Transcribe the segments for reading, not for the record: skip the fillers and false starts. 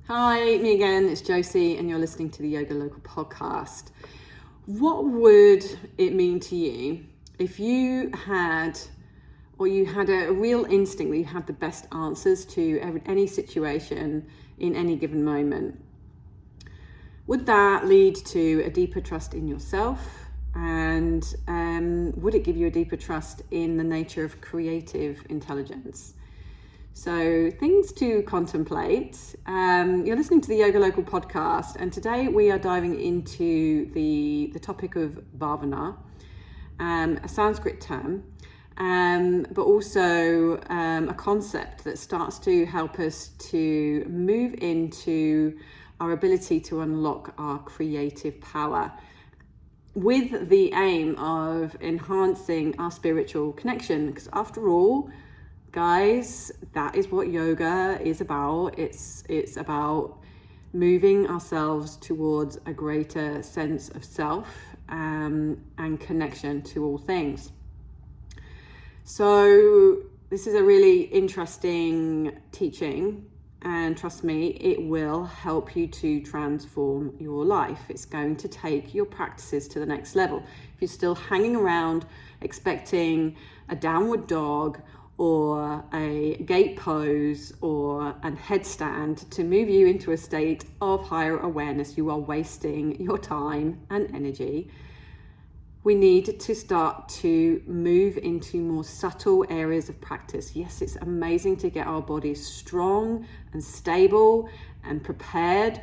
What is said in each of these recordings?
Hi, me again, it's Josie, and you're listening to the Yoga Local podcast. What would it mean to you if you had a real instinct that you had the best answers to any situation in any given moment? Would that lead to a deeper trust in yourself? And would it give you a deeper trust in the nature of creative intelligence? So things to contemplate. You're listening to the Yoga Local podcast, and today we are diving into the topic of Bhavana, a Sanskrit term, but also a concept that starts to help us to move into our ability to unlock our creative power, with the aim of enhancing our spiritual connection. Because after all, guys, that is what yoga is about. It's about moving ourselves towards a greater sense of self and connection to all things. So this is a really interesting teaching, and trust me, it will help you to transform your life. It's going to take your practices to the next level. If you're still hanging around expecting a downward dog or a gate pose or a headstand to move you into a state of higher awareness, you are wasting your time and energy. We need to start to move into more subtle areas of practice. Yes, it's amazing to get our bodies strong and stable and prepared,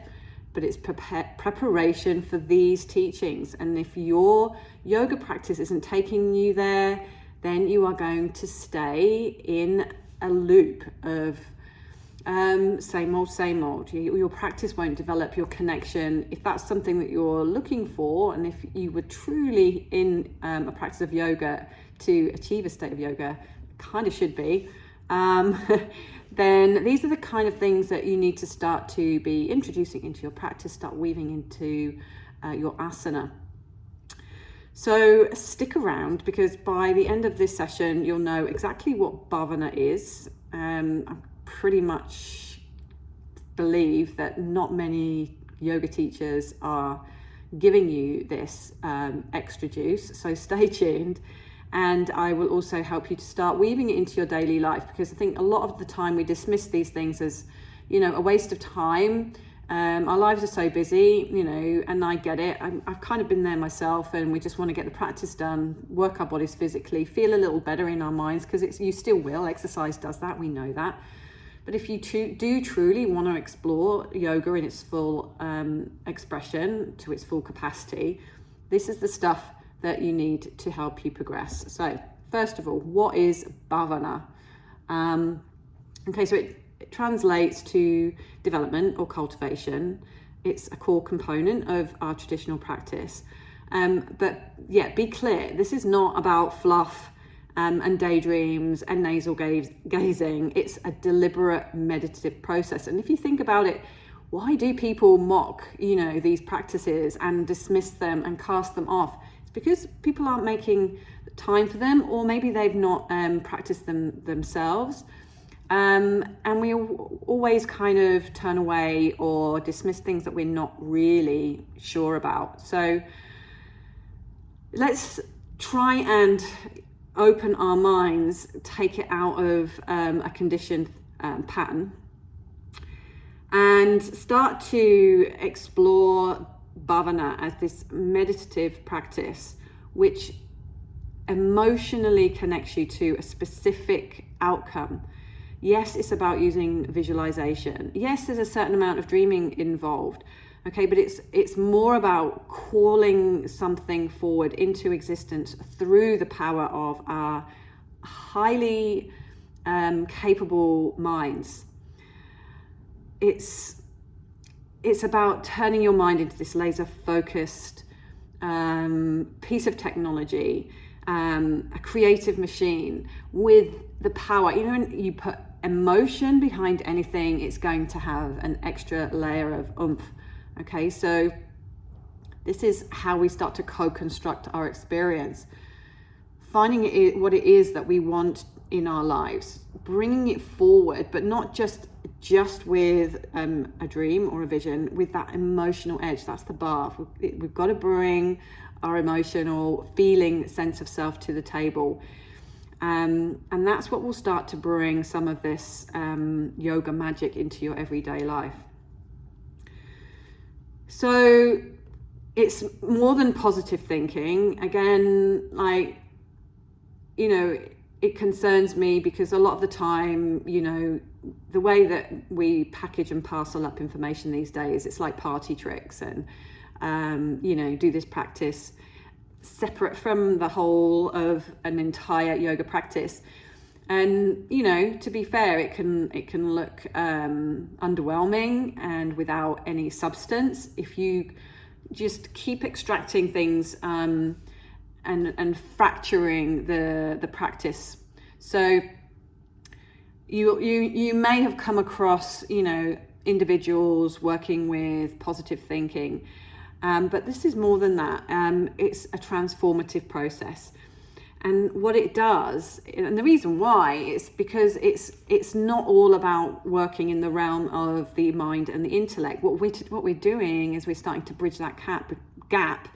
but it's preparation for these teachings. And if your yoga practice isn't taking you there, then you are going to stay in a loop of same old. Your practice won't develop your connection. If that's something that you're looking for, and if you were truly in a practice of yoga to achieve a state of yoga, kind of should be, then these are the kind of things that you need to start to be introducing into your practice, start weaving into your asana. So stick around, because by the end of this session, you'll know exactly what Bhavana is. I pretty much believe that not many yoga teachers are giving you this extra juice. So stay tuned. And I will also help you to start weaving it into your daily life, because I think a lot of the time we dismiss these things as, a waste of time. Our lives are so busy, and I get it. I've kind of been there myself, and we just want to get the practice done, work our bodies physically, feel a little better in our minds, because you still will. Exercise does that, we know that. But if you do truly want to explore yoga in its full expression, to its full capacity, this is the stuff that you need to help you progress. So first of all, what is Bhavana? So it translates to development or cultivation. It's a core component of our traditional practice. But be clear, this is not about fluff and daydreams and nasal gazing. It's a deliberate meditative process. And if you think about it, why do people mock, these practices and dismiss them and cast them off? It's because people aren't making time for them, or maybe they've not practiced them themselves. And we always kind of turn away or dismiss things that we're not really sure about. So let's try and open our minds, take it out of a conditioned pattern, and start to explore Bhavana as this meditative practice which emotionally connects you to a specific outcome. Yes, it's about using visualization. Yes, there's a certain amount of dreaming involved. Okay, but it's more about calling something forward into existence through the power of our highly capable minds. It's about turning your mind into this laser focused piece of technology, a creative machine with the power. When you put emotion behind anything, it's going to have an extra layer of oomph. Okay, so this is how we start to co-construct our experience, finding what it is that we want in our lives, bringing it forward, but not just just with a dream or a vision with that emotional edge. That's the bar. We've got to bring our emotional feeling sense of self to the table. And that's what will start to bring some of this yoga magic into your everyday life. So it's more than positive thinking. Again, like, you know, it concerns me because a lot of the time, you know, the way that we package and parcel up information these days, it's like party tricks and, you know, do this practice separate from the whole of an entire yoga practice. And, you know, to be fair, it can look underwhelming and without any substance if you just keep extracting things and fracturing the practice. So you may have come across, you know, individuals working with positive thinking, but this is more than that. It's a transformative process. And what it does, and the reason why, is because it's not all about working in the realm of the mind and the intellect. What we're doing is we're starting to bridge that gap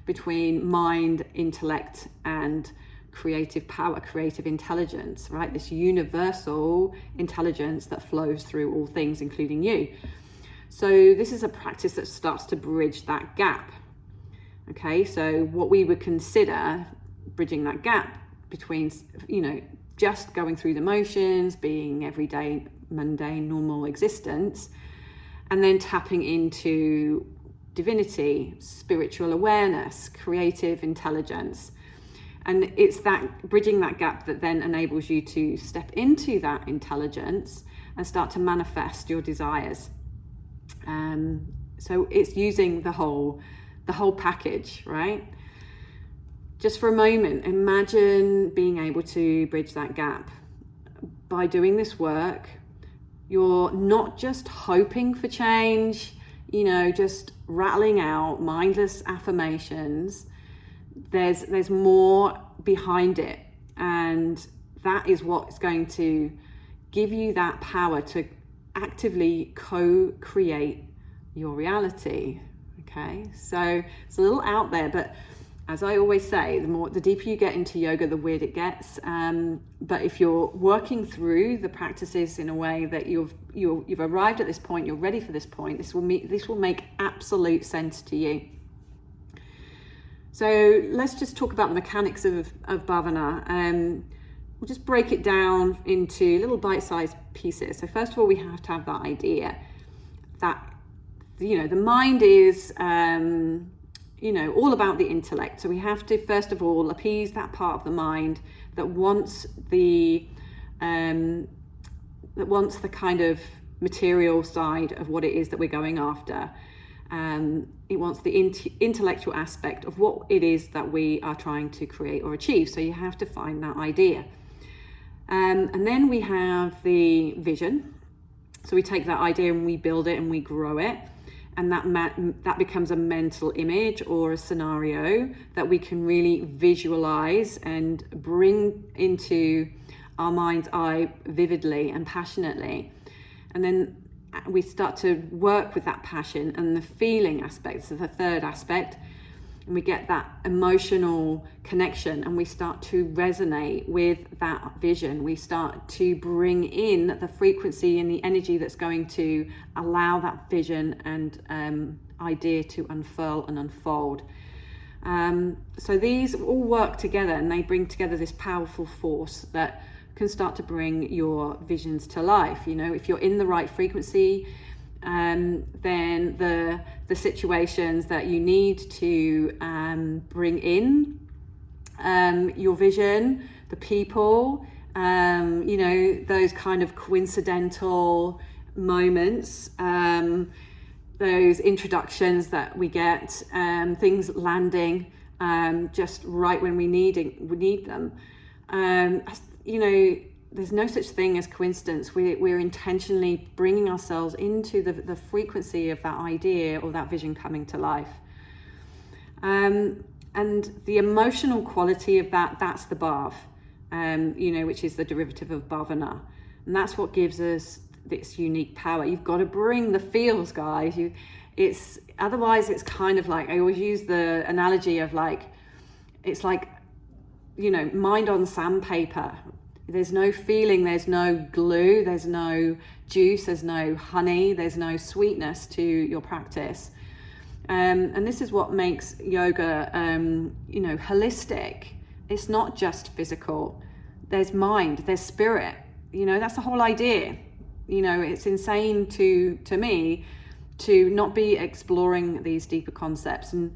between mind, intellect, and creative power, creative intelligence, right? This universal intelligence that flows through all things, including you. So this is a practice that starts to bridge that gap. Okay, so what we would consider bridging that gap between, you know, just going through the motions, being everyday, mundane, normal existence, and then tapping into divinity, spiritual awareness, creative intelligence. And it's that bridging that gap that then enables you to step into that intelligence and start to manifest your desires. So it's using the whole package, right? Just for a moment, imagine being able to bridge that gap. By doing this work, you're not just hoping for change, you know, just rattling out mindless affirmations. There's more behind it, and that is what's going to give you that power to actively co-create your reality. Okay, so it's a little out there, but as I always say, the deeper you get into yoga, the weird it gets. But if you're working through the practices in a way that you've arrived at this point, you're ready for this point, this will make absolute sense to you. So let's just talk about the mechanics of Bhavana. We'll just break it down into little bite-sized pieces. So first of all, we have to have that idea that, you know, the mind is you know, all about the intellect. So we have to, first of all, appease that part of the mind that wants the kind of material side of what it is that we're going after. It wants the intellectual aspect of what it is that we are trying to create or achieve. So you have to find that idea. And then we have the vision. So we take that idea and we build it and we grow it. And that becomes a mental image or a scenario that we can really visualize and bring into our mind's eye vividly and passionately. And then we start to work with that passion and the feeling aspects of the third aspect, and we get that emotional connection, and we start to resonate with that vision. We start to bring in the frequency and the energy that's going to allow that vision and idea to unfurl and unfold. So these all work together, and they bring together this powerful force that can start to bring your visions to life. You know, if you're in the right frequency, then the situations that you need to bring in your vision, the people, you know, those kind of coincidental moments, those introductions that we get, things landing just right when we need them. You know, there's no such thing as coincidence. We're intentionally bringing ourselves into the frequency of that idea or that vision coming to life. And the emotional quality of that's the bhav, you know, which is the derivative of bhavana. And that's what gives us this unique power. You've got to bring the feels, guys. Otherwise it's kind of like, I always use the analogy of like, it's like, mind on sandpaper. There's no feeling, there's no glue, there's no juice, there's no honey, there's no sweetness to your practice. And this is what makes yoga, holistic. It's not just physical. There's mind, there's spirit. That's the whole idea. It's insane to me to not be exploring these deeper concepts. And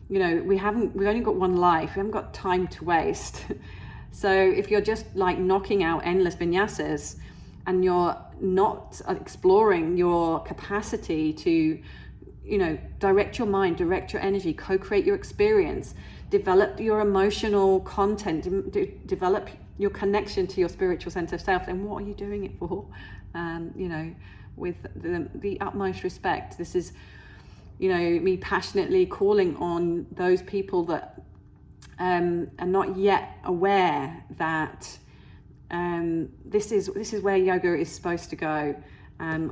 we've only got one life. We haven't got time to waste. So if you're just like knocking out endless vinyasas and you're not exploring your capacity to direct your mind, direct your energy, co-create your experience, develop your emotional content, develop your connection to your spiritual sense of self, then what are you doing it for? With the utmost respect. This is, me passionately calling on those people that are not yet aware that this is where yoga is supposed to go. I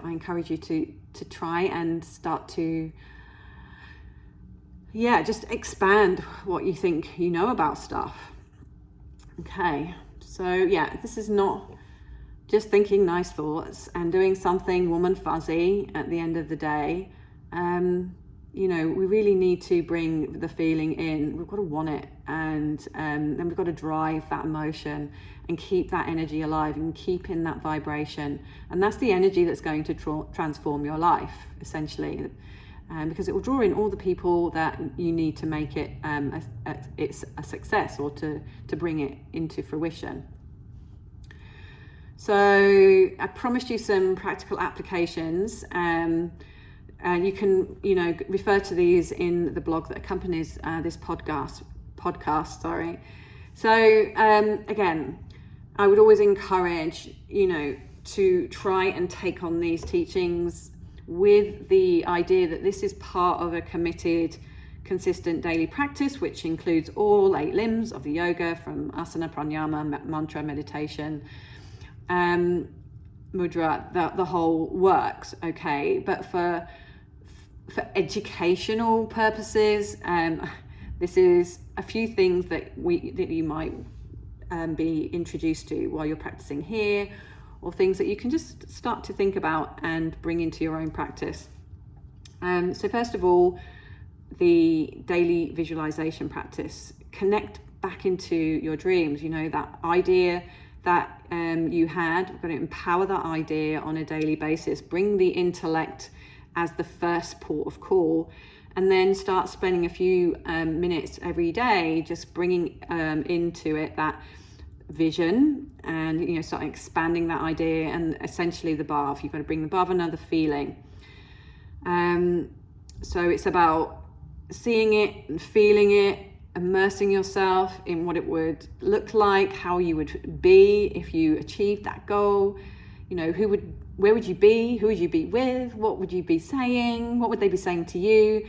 encourage you to try and start to just expand what you think you know about stuff. Okay, so this is not just thinking nice thoughts and doing something warm and fuzzy at the end of the day. We really need to bring the feeling in. We've got to want it, and then we've got to drive that emotion and keep that energy alive and keep in that vibration. And that's the energy that's going to transform your life, essentially, because it will draw in all the people that you need to make it it's a success, or to bring it into fruition. So I promised you some practical applications. You can, refer to these in the blog that accompanies this podcast. So again, I would always encourage, to try and take on these teachings with the idea that this is part of a committed, consistent daily practice, which includes all 8 limbs of the yoga, from asana, pranayama, mantra, meditation, mudra, the whole works. Okay, but for educational purposes, this is a few things that you might be introduced to while you're practicing here, or things that you can just start to think about and bring into your own practice. So first of all, the daily visualization practice. Connect back into your dreams. That idea that you had, we're going to empower that idea on a daily basis. Bring the intellect as the first port of call, and then start spending a few minutes every day just bringing into it that vision, and start expanding that idea, and essentially the bhav. You've got to bring the bhavana, the feeling. So it's about seeing it and feeling it, immersing yourself in what it would look like, how you would be if you achieved that goal. Where would you be? Who would you be with? What would you be saying? What would they be saying to you?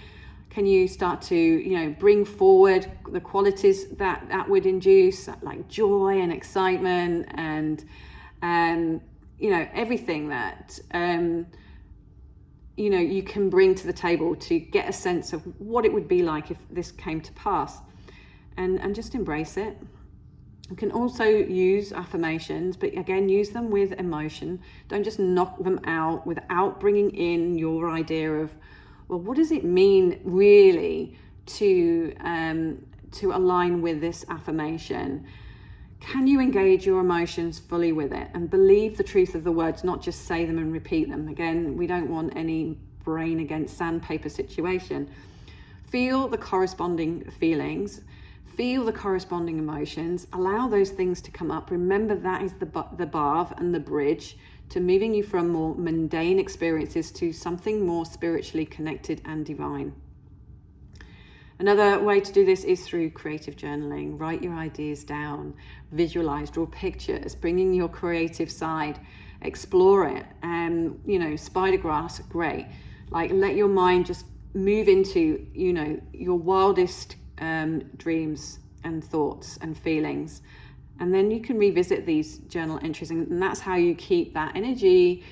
Can you start to, bring forward the qualities that would induce, like joy and excitement, and everything that you can bring to the table to get a sense of what it would be like if this came to pass, and just embrace it. You can also use affirmations, but again, use them with emotion. Don't just knock them out without bringing in your idea of, well, what does it mean really to align with this affirmation? Can you engage your emotions fully with it and believe the truth of the words, not just say them and repeat them? Again, we don't want any brain against sandpaper situation. Feel the corresponding feelings. Feel the corresponding emotions. Allow those things to come up. Remember, that is the bhav and the bridge to moving you from more mundane experiences to something more spiritually connected and divine. Another way to do this is through creative journaling. Write your ideas down, visualize, draw pictures, bringing your creative side, explore it. Spider grass, great. Like, let your mind just move into, your wildest dreams and thoughts and feelings. And then you can revisit these journal entries, and that's how you keep that energy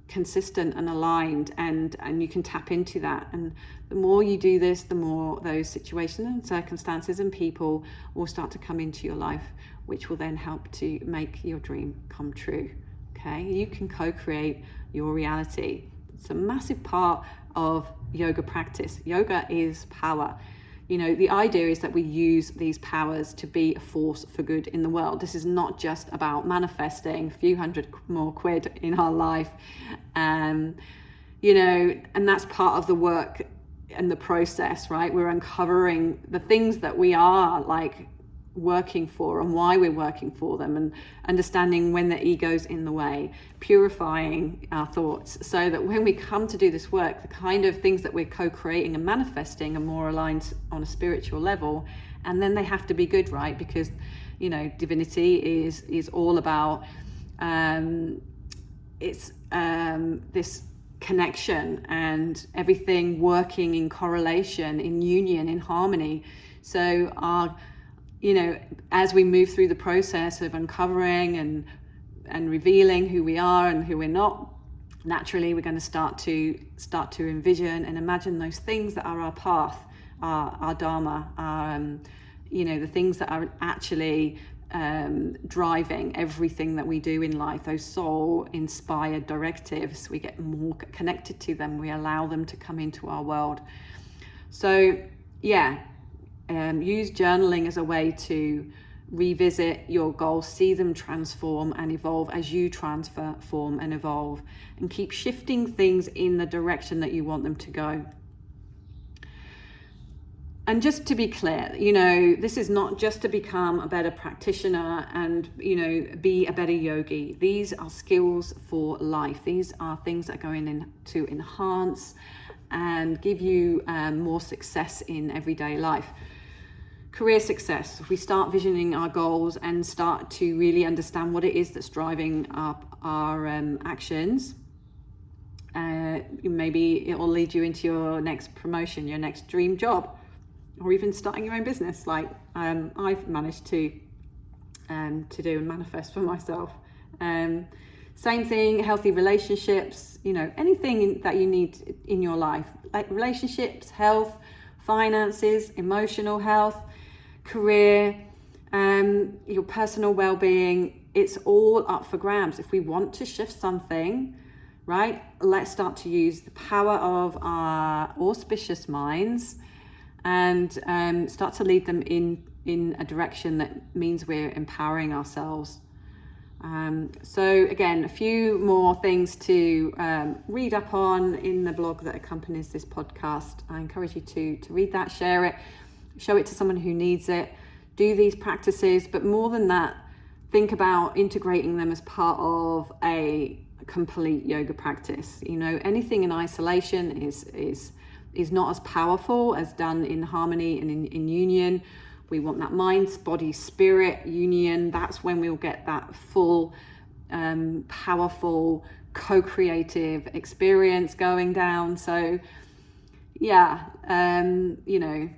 consistent and aligned, and you can tap into that. And the more you do this, the more those situations and circumstances and people will start to come into your life, which will then help to make your dream come true. Okay, you can co-create your reality. It's a massive part of yoga practice. Yoga is power. You know, the idea is that we use these powers to be a force for good in the world. This is not just about manifesting a few hundred more quid in our life. You know, and that's part of the work and the process, right? We're uncovering the things that we are like working for and why we're working for them, and understanding when the ego's in the way, purifying our thoughts so that when we come to do this work, the kind of things that we're co-creating and manifesting are more aligned on a spiritual level. And then they have to be good, right? Because, you know, divinity is all about this connection and everything working in correlation, in union, in harmony. So our, you know, as we move through the process of uncovering and revealing who we are and who we're not, naturally we're going to start to envision and imagine those things that are our path, our dharma, you know, the things that are actually driving everything that we do in life, those soul inspired directives. We get more connected to them, we allow them to come into our world. So yeah, use journaling as a way to revisit your goals, see them transform and evolve as you transform and evolve, and keep shifting things in the direction that you want them to go. And just to be clear, you know, this is not just to become a better practitioner and, you know, be a better yogi. These are skills for life. These are things that are going in to enhance and give you more success in everyday life. Career success. If we start visioning our goals and start to really understand what it is that's driving our actions, maybe it will lead you into your next promotion, your next dream job, or even starting your own business, like I've managed to do and manifest for myself. Same thing, healthy relationships, you know, anything that you need in your life, like relationships, health, finances, emotional health, career, your personal well-being. It's all up for grabs. If we want to shift something, right, let's start to use the power of our auspicious minds and start to lead them in a direction that means we're empowering ourselves. So again, a few more things to read up on in the blog that accompanies this podcast. I encourage you to read that, share it, show it to someone who needs it, do these practices, but more than that, think about integrating them as part of a complete yoga practice. You know, anything in isolation is not as powerful as done in harmony and in union. We want that mind, body, spirit union. That's when we'll get that full, powerful, co-creative experience going down. So yeah, you know,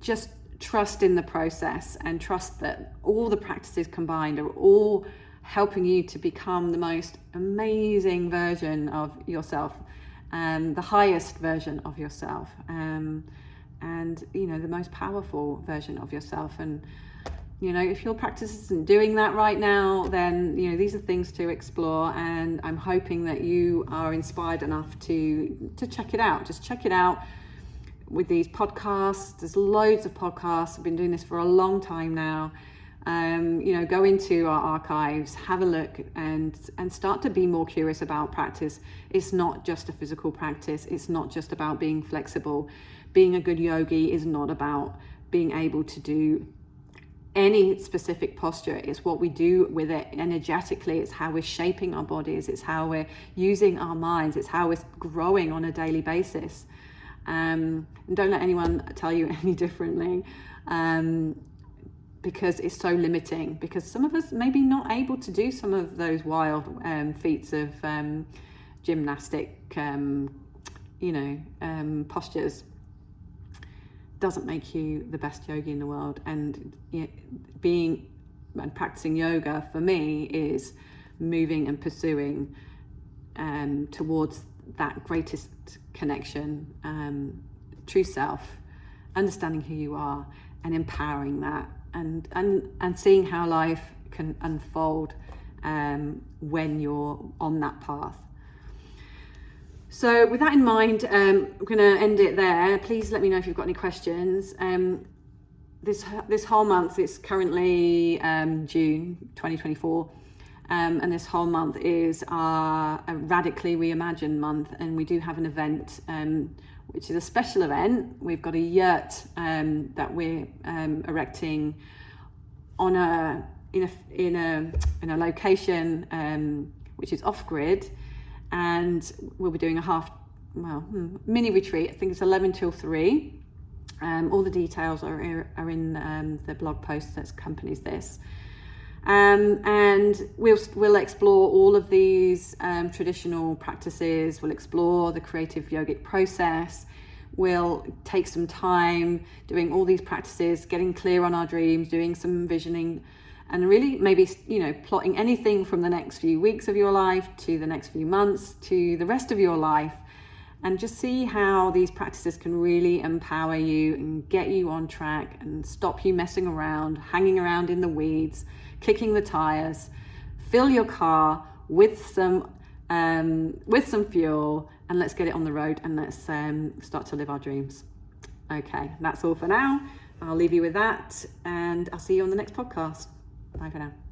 just trust in the process and trust that all the practices combined are all helping you to become the most amazing version of yourself, the highest version of yourself, and you know, the most powerful version of yourself. And you know, if your practice isn't doing that right now, then you know, these are things to explore, and I'm hoping that you are inspired enough to check it out. Just check it out with these podcasts. There's loads of podcasts. I've been doing this for a long time now. You know, go into our archives, have a look, and start to be more curious about practice. It's not just a physical practice. It's not just about being flexible. Being a good yogi is not about being able to do any specific posture. It's what we do with it energetically. It's how we're shaping our bodies. It's how we're using our minds. It's how we're growing on a daily basis. And don't let anyone tell you any differently. Because it's so limiting, because some of us may be not able to do some of those wild feats of gymnastic, postures. Doesn't make you the best yogi in the world. And you know, being and practicing yoga for me is moving and pursuing towards that greatest connection, true self, understanding who you are and empowering that, and seeing how life can unfold when you're on that path. So with that in mind, I'm going to end it there. Please let me know if you've got any questions. This whole month, it's currently June 2024, and this whole month is a Radically Reimagined month, and we do have an event which is a special event. We've got a yurt that we're erecting in a location which is off grid, and we'll be doing a mini retreat. I think it's 11 till 3. All the details are in the blog post that accompanies this, and we'll explore all of these traditional practices. We'll explore the creative yogic process. We'll take some time doing all these practices, getting clear on our dreams, doing some visioning, and really maybe plotting anything from the next few weeks of your life to the next few months to the rest of your life, and just see how these practices can really empower you and get you on track and stop you messing around, hanging around in the weeds, kicking the tires. Fill your car with some fuel, and let's get it on the road, and let's start to live our dreams. Okay, that's all for now. I'll leave you with that, and I'll see you on the next podcast. Bye for now.